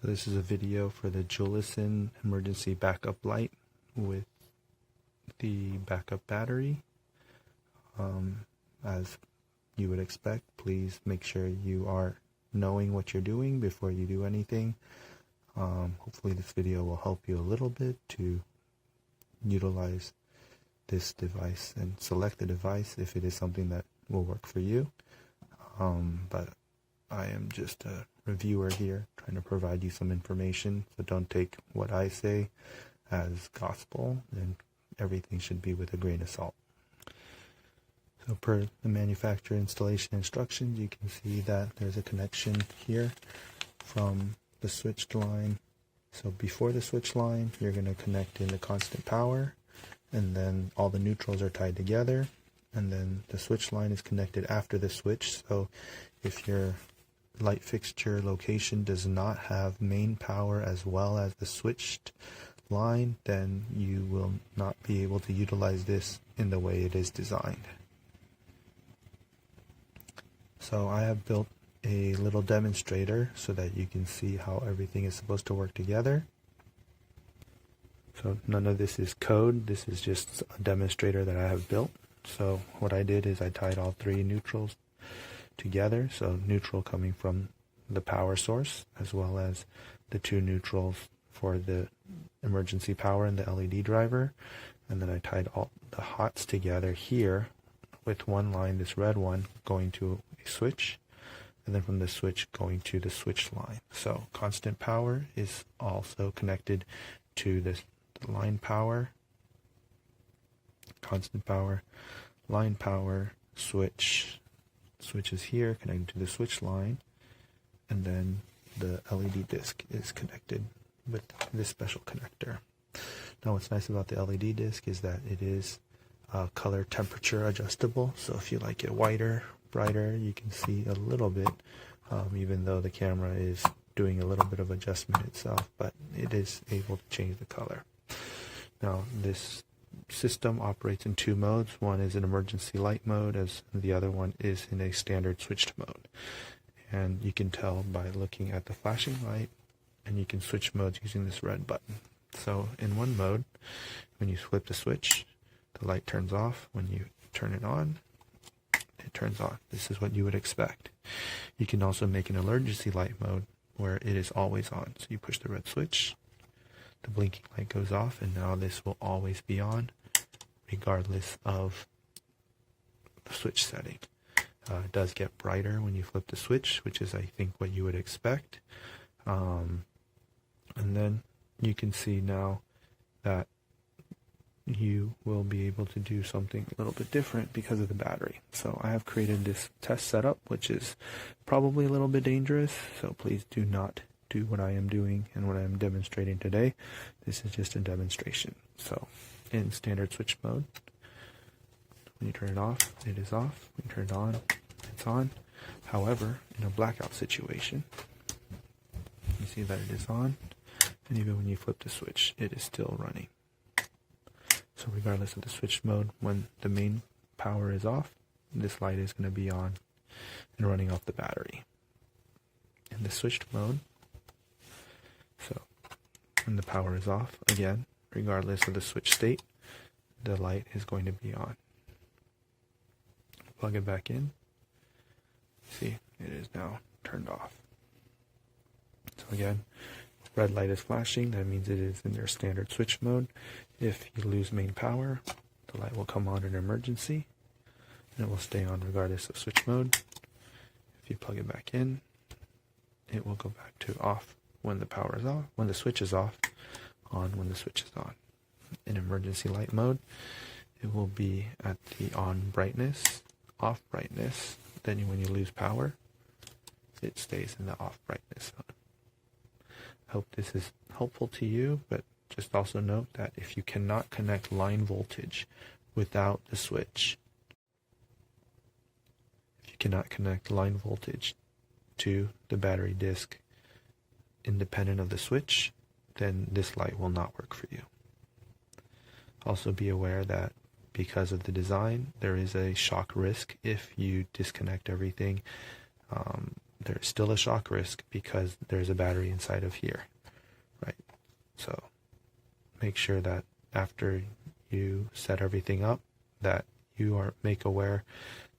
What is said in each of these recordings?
So this is a video for the JULLISON emergency backup light with the backup battery. As you would expect, please make sure you are knowing what you're doing before you do anything. Hopefully this video will help you a little bit to utilize this device and select the device if it is something that will work for you. But I am just a reviewer here, trying to provide you some information, so don't take what I say as gospel, and everything should be with a grain of salt. So per the manufacturer installation instructions, you can see that there's a connection here from the switched line. So before the switch line, you're going to connect in the constant power, and then all the neutrals are tied together, and then the switch line is connected after the switch. So if your light fixture location does not have main power as well as the switched line, then you will not be able to utilize this in the way it is designed. So I have built a little demonstrator so that you can see how everything is supposed to work together. So none of this is code, this is just a demonstrator that I have built. So what I did is I tied all three neutrals together, so neutral coming from the power source as well as the two neutrals for the emergency power and the LED driver, and then I tied all the hots together here with one line, this red one, going to a switch, and then from the switch going to the switch line. So constant power is also connected to this line power, constant power, line power, switch is here connected to the switch line, and then the LED disc is connected with this special connector. Now what's nice about the LED disc is that it is color temperature adjustable, so if you like it whiter, brighter, you can see a little bit, even though the camera is doing a little bit of adjustment itself, but it is able to change the color. Now this system operates in two modes. One is an emergency light mode, as the other one is in a standard switched mode. And you can tell by looking at the flashing light, and you can switch modes using this red button. So in one mode, when you flip the switch, the light turns off. When you turn it on, it turns on. This is what you would expect. You can also make an emergency light mode where it is always on. So you push the red switch, the blinking light goes off, and now this will always be on regardless of the switch setting. It does get brighter when you flip the switch, which is, I think, what you would expect. And then you can see now that you will be able to do something a little bit different because of the battery. So I have created this test setup, which is probably a little bit dangerous, so please do not do what I am doing and what I am demonstrating today. This is just a demonstration. So in standard switch mode, when you turn it off, it is off. When you turn it on, it's on. However, in a blackout situation, you see that it is on, and even when you flip the switch, it is still running. So regardless of the switch mode, when the main power is off, this light is going to be on and running off the battery. In the switched mode, so when the power is off, again, regardless of the switch state, the light is going to be on. Plug it back in. See, it is now turned off. So again, red light is flashing, that means it is in their standard switch mode. If you lose main power, the light will come on in emergency, and it will stay on regardless of switch mode. If you plug it back in, it will go back to off when the power is off, when the switch is off, on when the switch is on. In emergency light mode, it will be at the on brightness, off brightness, then when you lose power, it stays in the off brightness mode. I hope this is helpful to you, but just also note that if you cannot connect line voltage without the switch, if you cannot connect line voltage to the battery disc independent of the switch, then this light will not work for you. Also be aware that because of the design, there is a shock risk if you disconnect everything there's still a shock risk because there's a battery inside of here, right? So make sure that after you set everything up, that you make aware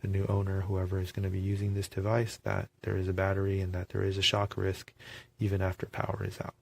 the new owner, whoever is going to be using this device, that there is a battery and that there is a shock risk even after power is out.